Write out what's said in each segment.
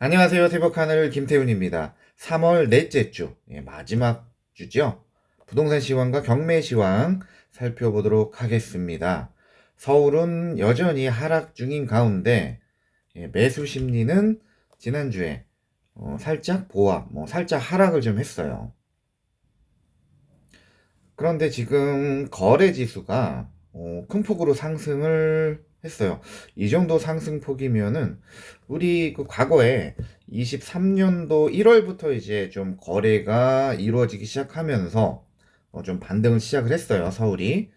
안녕하세요. 새벽하늘 김태훈입니다. 3월 넷째 주, 마지막 주죠. 부동산 시황과 경매 시황 살펴보도록 하겠습니다. 서울은 여전히 하락 중인 가운데 매수 심리는 지난주에 살짝 보합, 살짝 하락을 좀 했어요. 그런데 지금 거래 지수가 큰 폭으로 상승을 했어요. 이 정도 상승폭이면은 우리 그 과거에 23년도 1월부터 이제 좀 거래가 이루어지기 시작하면서 좀 반등을 시작을 했어요, 서울이.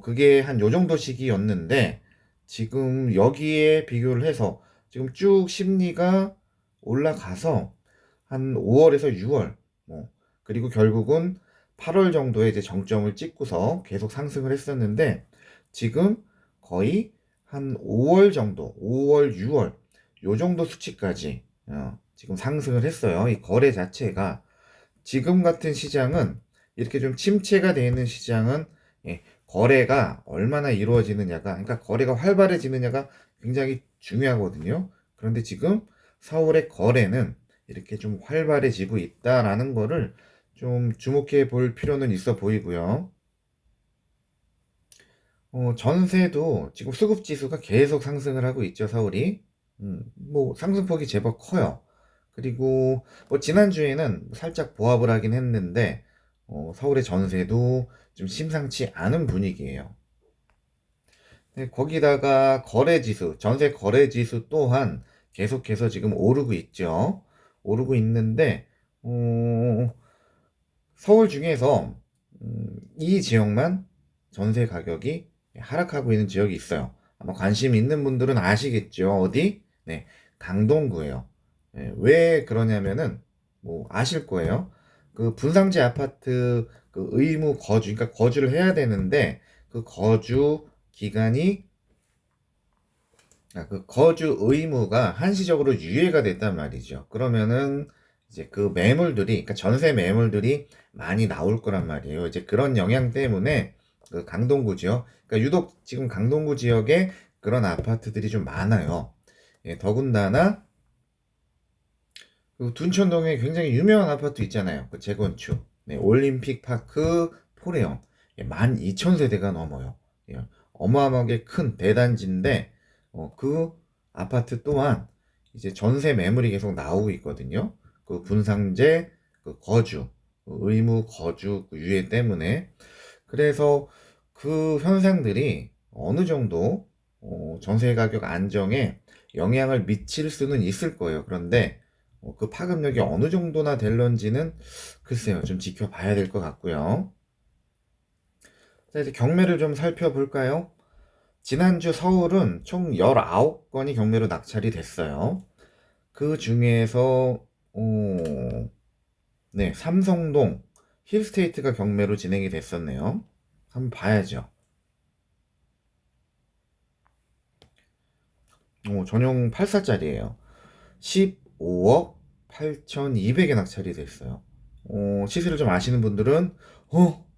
그게 한 요 정도 시기였는데 지금 여기에 비교를 해서 지금 쭉 심리가 올라가서 한 5월에서 6월, 그리고 결국은 8월 정도에 이제 정점을 찍고서 계속 상승을 했었는데 지금 거의 한 5월 정도, 5월, 6월 요 정도 수치까지 지금 상승을 했어요. 이 거래 자체가 지금 같은 시장은 이렇게 좀 침체가 되어 있는 시장은 거래가 얼마나 이루어지느냐가, 그러니까 거래가 활발해지느냐가 굉장히 중요하거든요. 그런데 지금 서울의 거래는 이렇게 좀 활발해지고 있다라는 거를 좀 주목해 볼 필요는 있어 보이고요. 전세도 지금 수급 지수가 계속 상승을 하고 있죠, 서울이. 뭐 상승폭이 제법 커요. 그리고 뭐 지난주에는 살짝 보합을 하긴 했는데 서울의 전세도 좀 심상치 않은 분위기예요. 네, 거기다가 거래 지수, 전세 거래 지수 또한 계속해서 지금 오르고 있죠. 오르고 있는데 서울 중에서 이 지역만 전세 가격이 하락하고 있는 지역이 있어요. 아마 관심 있는 분들은 아시겠죠. 어디? 네, 강동구예요. 왜 그러냐면은 뭐 아실 거예요. 그 분상제 아파트 그 의무 거주, 그러니까 거주를 해야 되는데 그 거주 기간이 그 거주 의무가 한시적으로 유예가 됐단 말이죠. 그러면은 이제 그 매물들이, 그러니까 전세 매물들이 많이 나올 거란 말이에요. 이제 그런 영향 때문에 그 강동구 지역, 그러니까 유독 지금 강동구 지역에 그런 아파트들이 좀 많아요. 더군다나 그 둔천동에 굉장히 유명한 아파트 있잖아요. 그 재건축. 네, 올림픽 파크 포레온. 12,000세대가 넘어요. 어마어마하게 큰 대단지인데, 그 아파트 또한 이제 전세 매물이 계속 나오고 있거든요. 그 분상제, 그 거주, 그 의무 거주 그 유예 때문에. 그래서 그 현상들이 어느 정도 전세 가격 안정에 영향을 미칠 수는 있을 거예요. 그런데 그 파급력이 어느 정도나 될런지는 글쎄요, 좀 지켜봐야 될 것 같고요. 자, 이제 경매를 좀 살펴볼까요? 지난주 서울은 총 19건이 경매로 낙찰이 됐어요. 그 중에서 네, 삼성동 힐스테이트가 경매로 진행이 됐었네요. 한번 봐야죠. 전용 8사짜리예요. 15억 8,200에 낙찰이 됐어요. 시세를 좀 아시는 분들은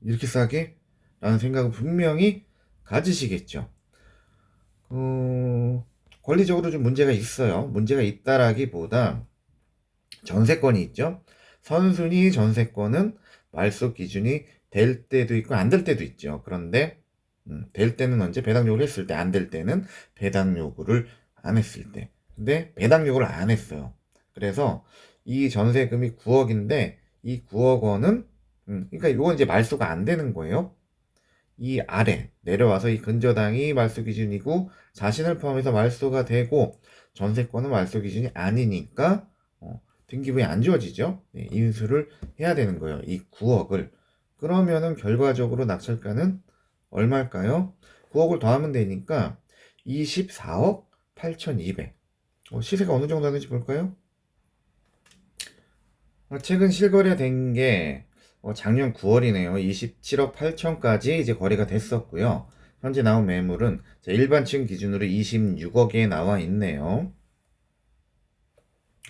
이렇게 싸게? 라는 생각은 분명히 가지시겠죠. 권리적으로 좀 문제가 있어요. 문제가 있다라기보다 전세권이 있죠. 선순위 전세권은 말소 기준이 될 때도 있고 안 될 때도 있죠. 그런데 될 때는 언제 배당 요구를 했을 때, 안 될 때는 배당 요구를 안 했을 때. 근데 배당 요구를 안 했어요. 그래서 이 전세금이 9억인데 이 9억 원은 그러니까 이건 이제 말소가 안 되는 거예요. 이 아래 내려와서 이 근저당이 말소 기준이고 자신을 포함해서 말소가 되고 전세권은 말소 기준이 아니니까 등기부에 안 지워지죠. 네, 인수를 해야 되는 거예요. 이 9억을. 그러면은 결과적으로 낙찰가는 얼마일까요? 9억을 더하면 되니까 24억 8,200. 시세가 어느 정도 하는지 볼까요? 최근 실거래된 게 작년 9월이네요. 27억 8천까지 이제 거래가 됐었고요. 현재 나온 매물은 일반층 기준으로 26억에 나와 있네요.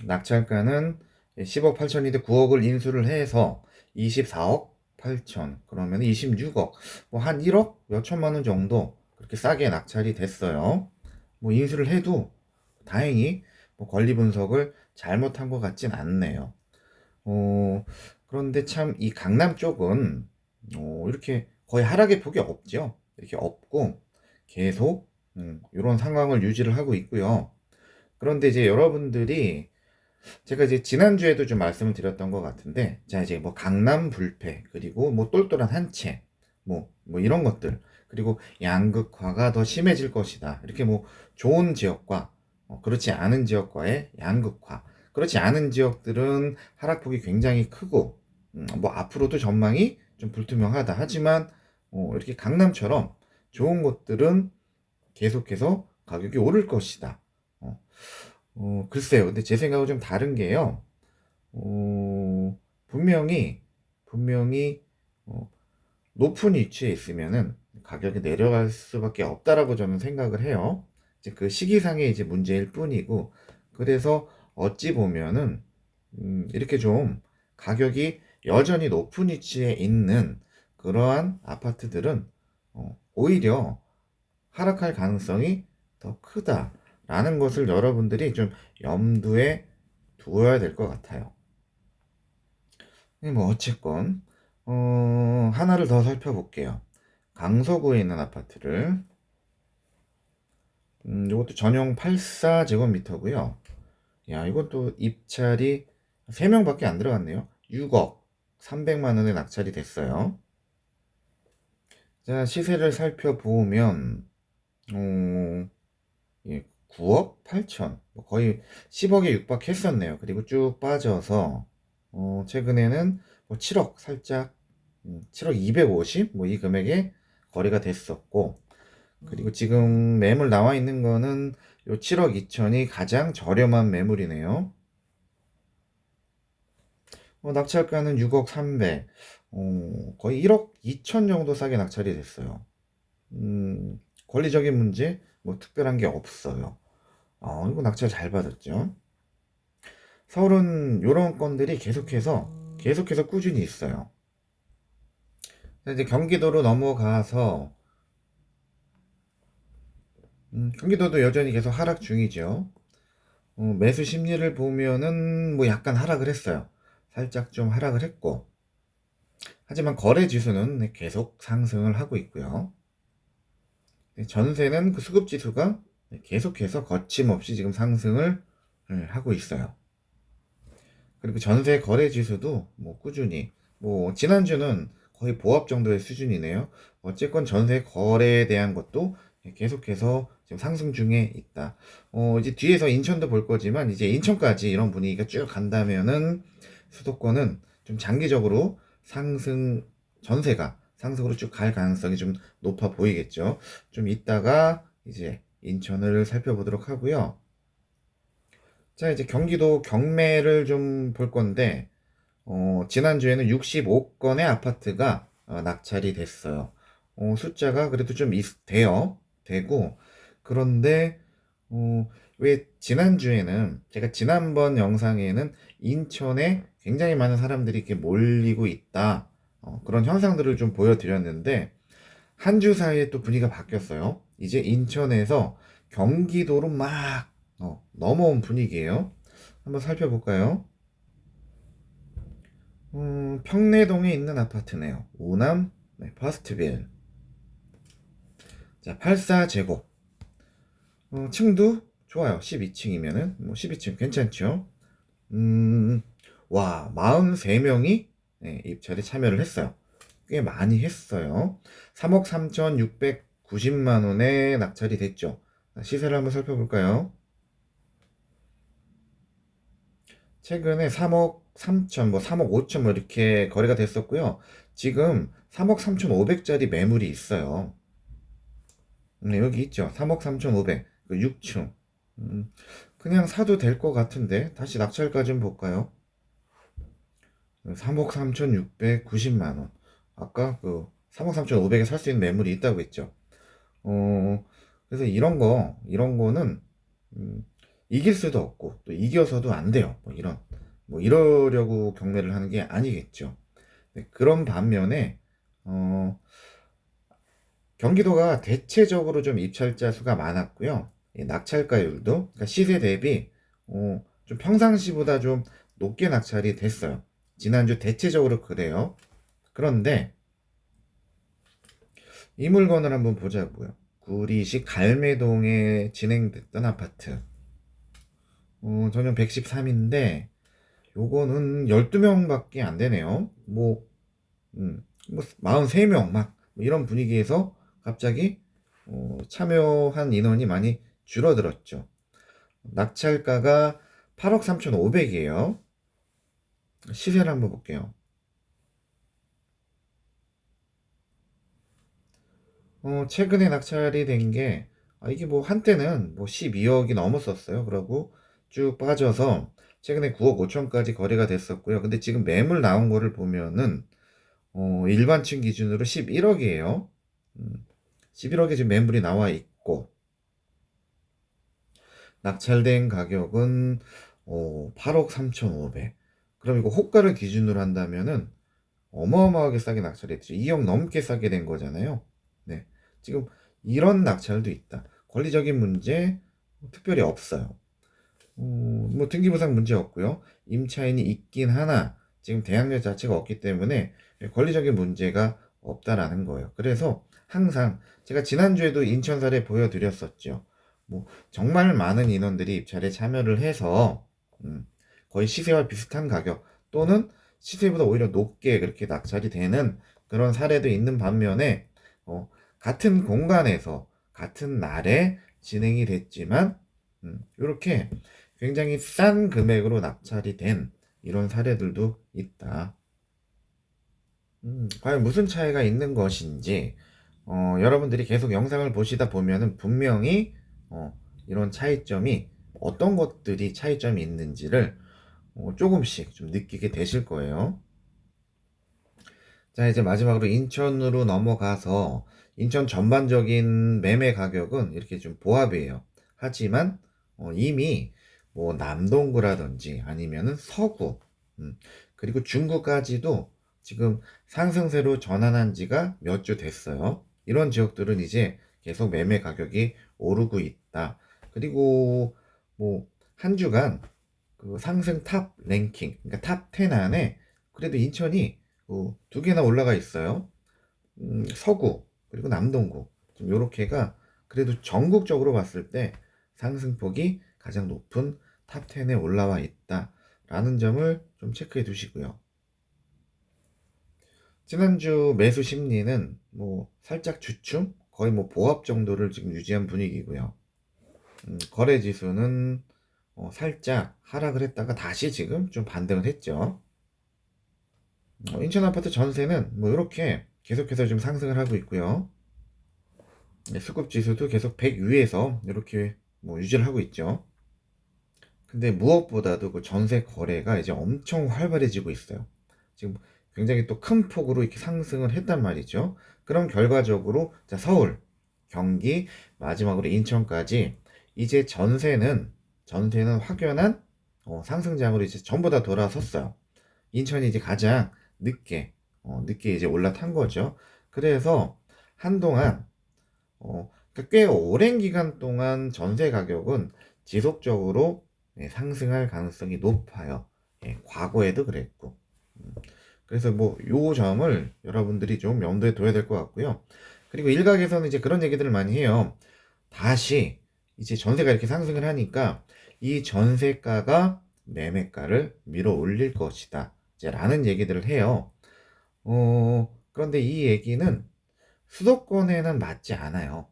낙찰가는 10억 8천인데 9억을 인수를 해서 24억 8천, 그러면 26억, 뭐 한 1억 몇천만 원 정도 그렇게 싸게 낙찰이 됐어요. 뭐 인수를 해도 다행히 뭐 권리 분석을 잘못한 것 같진 않네요. 어, 그런데 참 이 강남 쪽은 이렇게 거의 하락의 폭이 없죠. 이렇게 없고 계속 이런 상황을 유지를 하고 있고요. 그런데 이제 여러분들이 제가 이제 지난주에도 좀 말씀을 드렸던 것 같은데, 자, 이제 뭐 강남 불패, 그리고 뭐 똘똘한 한채, 뭐 이런 것들, 그리고 양극화가 더 심해질 것이다. 이렇게 뭐 좋은 지역과 그렇지 않은 지역과의 양극화. 그렇지 않은 지역들은 하락폭이 굉장히 크고, 뭐 앞으로도 전망이 좀 불투명하다. 하지만, 이렇게 강남처럼 좋은 곳들은 계속해서 가격이 오를 것이다. 어, 글쎄요. 근데 제 생각은 좀 다른 게요. 분명히, 어, 높은 위치에 있으면은 가격이 내려갈 수밖에 없다라고 저는 생각을 해요. 이제 그 시기상의 이제 문제일 뿐이고, 그래서 어찌 보면은, 이렇게 좀 가격이 여전히 높은 위치에 있는 그러한 아파트들은, 오히려 하락할 가능성이 더 크다라는 것을 여러분들이 좀 염두에 두어야 될 것 같아요. 뭐 어쨌건 하나를 더 살펴볼게요. 강서구에 있는 아파트를 이것도 전용 84제곱미터고요. 야, 이것도 입찰이 3명밖에 안 들어갔네요. 6억 300만 원에 낙찰이 됐어요. 자, 시세를 살펴보면 어, 예, 9억 8천, 뭐 거의 10억에 육박했었네요. 그리고 쭉 빠져서 최근에는 뭐 7억 살짝, 7억 250, 뭐 이 금액에 거래가 됐었고, 그리고 지금 매물 나와 있는 거는 요 7억 2천이 가장 저렴한 매물이네요. 낙찰가는 6억 300, 거의 1억 2천 정도 싸게 낙찰이 됐어요. 권리적인 문제, 뭐 특별한 게 없어요. 이거 낙찰 잘 받았죠. 서울은 이런 건들이 계속해서 꾸준히 있어요. 이제 경기도로 넘어가서 경기도도 여전히 계속 하락 중이죠. 매수 심리를 보면은 뭐 약간 하락을 했어요. 살짝 좀 하락을 했고, 하지만 거래 지수는 계속 상승을 하고 있고요. 전세는 그 수급 지수가 계속해서 거침없이 지금 상승을 하고 있어요. 그리고 전세 거래 지수도 뭐 꾸준히, 뭐 지난주는 거의 보합 정도의 수준이네요. 어쨌건 전세 거래에 대한 것도 계속해서 지금 상승 중에 있다. 이제 뒤에서 인천도 볼 거지만 이제 인천까지 이런 분위기가 쭉 간다면은 수도권은 좀 장기적으로 전세가 상승으로 쭉 갈 가능성이 좀 높아 보이겠죠. 좀 이따가 이제 인천을 살펴보도록 하고요. 자, 이제 경기도 경매를 좀 볼 건데, 지난주에는 65건의 아파트가 낙찰이 됐어요. 숫자가 그래도 좀 돼요. 되고, 그런데, 왜 지난주에는, 제가 지난번 영상에는 인천에 굉장히 많은 사람들이 이렇게 몰리고 있다. 그런 현상들을 좀 보여드렸는데, 한 주 사이에 또 분위기가 바뀌었어요. 이제 인천에서 경기도로 막 넘어온 분위기예요. 한번 살펴볼까요? 평내동에 있는 아파트네요. 오남 파스트빌. 자, 84제곱. 층도 좋아요. 12층이면은 뭐 12층 괜찮죠? 와, 43명이 입찰에 참여를 했어요. 꽤 많이 했어요. 3억 3,690만 원에 낙찰이 됐죠. 시세를 한번 살펴볼까요? 최근에 3억 3천, 뭐 3억 5천 뭐 이렇게 거래가 됐었고요. 지금 3억 3,500짜리 매물이 있어요. 네, 여기 있죠. 3억 3,500, 그 6층. 그냥 사도 될 것 같은데 다시 낙찰가 좀 볼까요? 3억 3,690만 원. 아까 그 3억 3,500에 살 수 있는 매물이 있다고 했죠. 그래서 이런 거는 음, 이길 수도 없고 또 이겨서도 안 돼요. 뭐 이러려고 경매를 하는 게 아니겠죠. 네, 그런 반면에 어, 경기도가 대체적으로 좀 입찰자 수가 많았고요. 낙찰가율도 그러니까 시세 대비 좀 평상시보다 좀 높게 낙찰이 됐어요. 지난주 대체적으로 그래요. 그런데 이 물건을 한번 보자고요. 구리시 갈매동에 진행됐던 아파트. 전용 113인데 요거는 12명밖에 안 되네요. 뭐 43명 막 이런 분위기에서 갑자기 참여한 인원이 많이 줄어들었죠. 낙찰가가 8억 3,500이에요. 시세를 한번 볼게요. 최근에 낙찰이 된 게, 이게 뭐 한때는 뭐 12억이 넘었었어요. 그러고 쭉 빠져서 최근에 9억 5천까지 거래가 됐었고요. 근데 지금 매물 나온 거를 보면은, 일반층 기준으로 11억이에요. 11억에 지금 매물이 나와 있고, 낙찰된 가격은 8억 3,500. 그럼 이거 호가를 기준으로 한다면은 어마어마하게 싸게 낙찰했죠. 2억 넘게 싸게 된 거잖아요. 네. 지금 이런 낙찰도 있다. 권리적인 문제 특별히 없어요. 뭐 등기부상 문제 없고요. 임차인이 있긴 하나 지금 대항력 자체가 없기 때문에 권리적인 문제가 없다라는 거예요. 그래서 항상 제가 지난주에도 인천 사례 보여드렸었죠. 뭐 정말 많은 인원들이 입찰에 참여를 해서 거의 시세와 비슷한 가격 또는 시세보다 오히려 높게 그렇게 낙찰이 되는 그런 사례도 있는 반면에 같은 공간에서 같은 날에 진행이 됐지만 이렇게 굉장히 싼 금액으로 낙찰이 된 이런 사례들도 있다. 과연 무슨 차이가 있는 것인지 여러분들이 계속 영상을 보시다 보면은 분명히 이런 차이점이 어떤 것들이 차이점이 있는지를 조금씩 좀 느끼게 되실 거예요. 자, 이제 마지막으로 인천으로 넘어가서 인천 전반적인 매매 가격은 이렇게 좀 보합이에요. 하지만 이미 뭐 남동구라든지 아니면은 서구, 그리고 중구까지도 지금 상승세로 전환한 지가 몇 주 됐어요. 이런 지역들은 이제 계속 매매 가격이 오르고 있다. 그리고 뭐 한 주간 그 상승 탑 랭킹, 그러니까 탑 10 안에 그래도 인천이 두 개나 올라가 있어요. 서구 그리고 남동구 좀 요렇게가 그래도 전국적으로 봤을 때 상승폭이 가장 높은 탑 10에 올라와 있다라는 점을 좀 체크해 두시고요. 지난주 매수 심리는 뭐 살짝 주춤 거의 뭐 보합 정도를 지금 유지한 분위기고요. 거래 지수는 살짝 하락을 했다가 다시 지금 좀 반등을 했죠. 인천 아파트 전세는 뭐 이렇게 계속해서 좀 상승을 하고 있고요. 수급 지수도 계속 100 위에서 이렇게 뭐 유지를 하고 있죠. 근데 무엇보다도 그 전세 거래가 이제 엄청 활발해지고 있어요. 지금 굉장히 또 큰 폭으로 이렇게 상승을 했단 말이죠. 그럼 결과적으로 자, 서울, 경기, 마지막으로 인천까지 이제 전세는 확연한 상승장으로 이제 전부 다 돌아섰어요. 인천이 이제 가장 늦게 이제 올라탄 거죠. 그래서 한동안 그러니까 꽤 오랜 기간 동안 전세 가격은 지속적으로 상승할 가능성이 높아요. 과거에도 그랬고. 그래서 뭐 요 점을 여러분들이 좀 염두에 둬야 될 것 같고요. 그리고 일각에서는 이제 그런 얘기들을 많이 해요. 다시 이제 전세가 이렇게 상승을 하니까 이 전세가가 매매가를 밀어 올릴 것이다. 이제 라는 얘기들을 해요. 그런데 이 얘기는 수도권에는 맞지 않아요.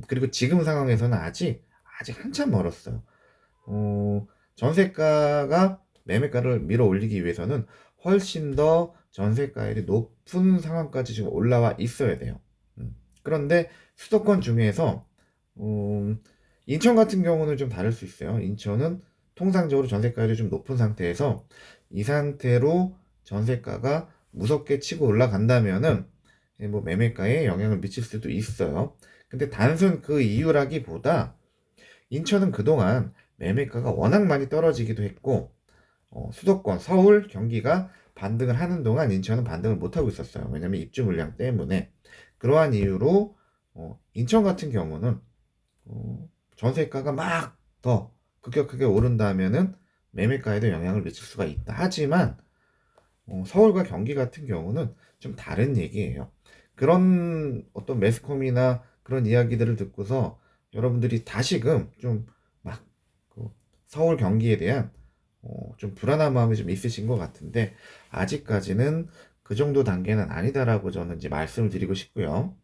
그리고 지금 상황에서는 아직 한참 멀었어요. 전세가가 매매가를 밀어 올리기 위해서는 훨씬 더 전세가율이 높은 상황까지 지금 올라와 있어야 돼요. 그런데 수도권 중에서 인천 같은 경우는 좀 다를 수 있어요. 인천은 통상적으로 전세가율이 좀 높은 상태에서 이 상태로 전세가가 무섭게 치고 올라간다면은 뭐 매매가에 영향을 미칠 수도 있어요. 근데 단순 그 이유라기보다 인천은 그동안 매매가가 워낙 많이 떨어지기도 했고 수도권, 서울, 경기가 반등을 하는 동안 인천은 반등을 못하고 있었어요. 왜냐면 입주 물량 때문에. 그러한 이유로 인천 같은 경우는 전세가가 막 더 급격하게 오른다 하면은 매매가에도 영향을 미칠 수가 있다. 하지만 서울과 경기 같은 경우는 좀 다른 얘기예요. 그런 어떤 매스컴이나 그런 이야기들을 듣고서 여러분들이 다시금 좀막 서울 경기에 대한 좀 불안한 마음이 좀 있으신 것 같은데, 아직까지는 그 정도 단계는 아니다라고 저는 이제 말씀을 드리고 싶고요.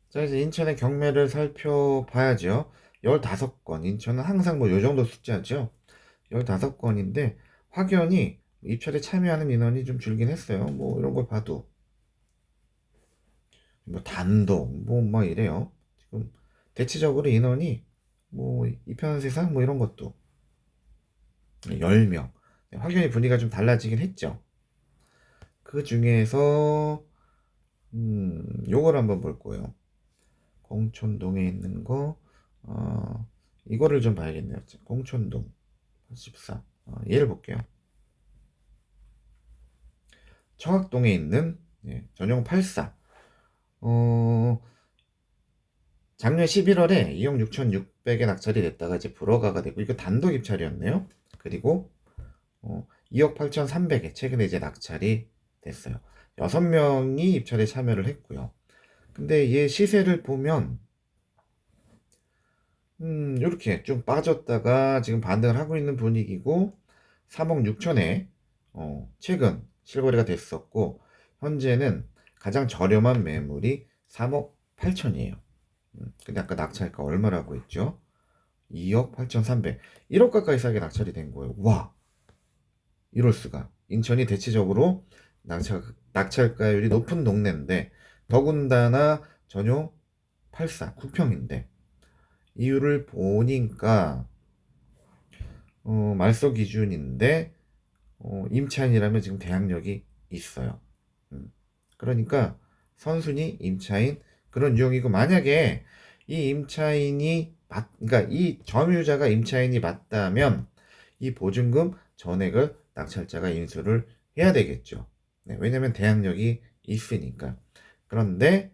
자, 이제 인천의 경매를 살펴봐야죠. 15건. 인천은 항상 뭐 요 정도 숫자죠. 15건인데 확연히 입찰에 참여하는 인원이 좀 줄긴 했어요. 뭐 이런 걸 봐도 뭐 단독 뭐 막 이래요. 지금 대체적으로 인원이 뭐 이편 세상 뭐 이런 것도 10명. 확연히 분위기가 좀 달라지긴 했죠. 그 중에서 요걸 한번 볼 거예요. 공촌동에 있는 거 이거를 좀 봐야겠네요. 공촌동 14. 얘를 볼게요. 청학동에 있는 전용 84. 작년 11월에 2억 6,600에 낙찰이 됐다가 이제 불허가가 되고, 이거 단독 입찰이었네요. 그리고 2억 8,300에 최근에 이제 낙찰이 됐어요. 6명이 입찰에 참여를 했고요. 근데 얘 시세를 보면 이렇게 좀 빠졌다가 지금 반등을 하고 있는 분위기고, 3억 6천에 최근 실거래가 됐었고, 현재는 가장 저렴한 매물이 3억 8천이에요. 근데 아까 낙찰가 얼마라고 했죠? 2억 8,300. 1억 가까이 싸게 낙찰이 된 거예요. 와, 이럴 수가. 인천이 대체적으로 낙찰가율이 높은 동네인데, 더군다나 전용 84 국평인데, 이유를 보니까 말소 기준인데 임차인이라면 지금 대항력이 있어요. 그러니까 선순위 임차인 그런 유형이고, 만약에 이 임차인이 그러니까 이 점유자가 임차인이 맞다면 이 보증금 전액을 낙찰자가 인수를 해야 되겠죠. 네, 왜냐면 대항력이 있으니까. 그런데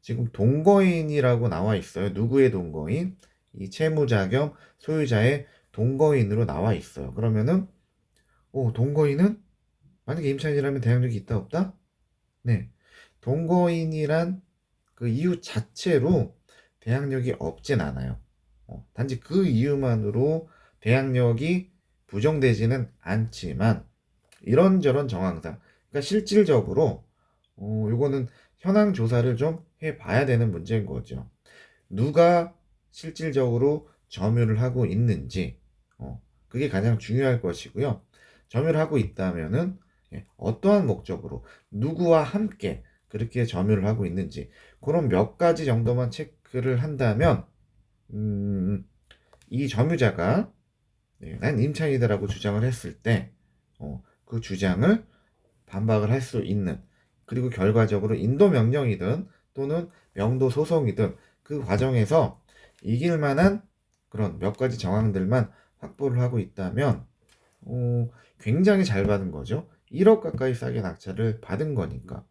지금 동거인이라고 나와 있어요. 누구의 동거인? 이 채무자 겸 소유자의 동거인으로 나와 있어요. 그러면은 동거인은 만약에 임차인이라면 대항력이 있다 없다? 네. 동거인이란 그 이유 자체로 대항력이 없진 않아요. 단지 그 이유만으로 대항력이 부정되지는 않지만, 이런저런 정황상, 그러니까 실질적으로 요거는 현황 조사를 좀 해봐야 되는 문제인 거죠. 누가 실질적으로 점유를 하고 있는지, 그게 가장 중요할 것이고요. 점유를 하고 있다면은 어떠한 목적으로 누구와 함께 그렇게 점유를 하고 있는지, 그런 몇 가지 정도만 체크를 한다면 이 점유자가 난 임차인이다라고 주장을 했을 때 그 주장을 반박을 할 수 있는, 그리고 결과적으로 인도명령이든 또는 명도소송이든 그 과정에서 이길 만한 그런 몇 가지 정황들만 확보를 하고 있다면 굉장히 잘 받은 거죠. 1억 가까이 싸게 낙찰을 받은 거니까.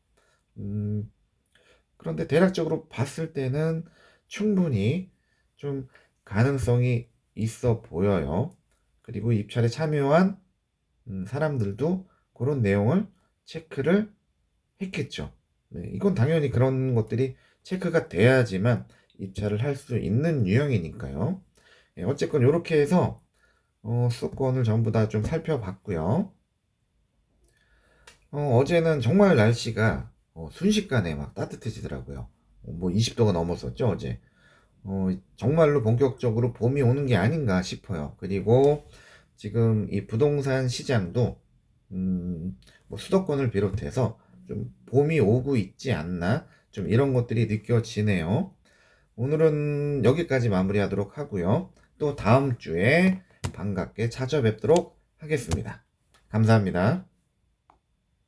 그런데 대략적으로 봤을 때는 충분히 좀 가능성이 있어 보여요. 그리고 입찰에 참여한 사람들도 그런 내용을 체크를 했겠죠. 네, 이건 당연히 그런 것들이 체크가 돼야지만 입찰을 할 수 있는 유형이니까요. 어쨌건 이렇게 해서 수도권을 전부 다 좀 살펴봤고요. 어제는 정말 날씨가 순식간에 막 따뜻해지더라고요. 뭐 20도가 넘었었죠, 어제. 정말로 본격적으로 봄이 오는 게 아닌가 싶어요. 그리고 지금 이 부동산 시장도 뭐 수도권을 비롯해서 좀 봄이 오고 있지 않나, 좀 이런 것들이 느껴지네요. 오늘은 여기까지 마무리하도록 하고요. 또 다음 주에 반갑게 찾아뵙도록 하겠습니다. 감사합니다.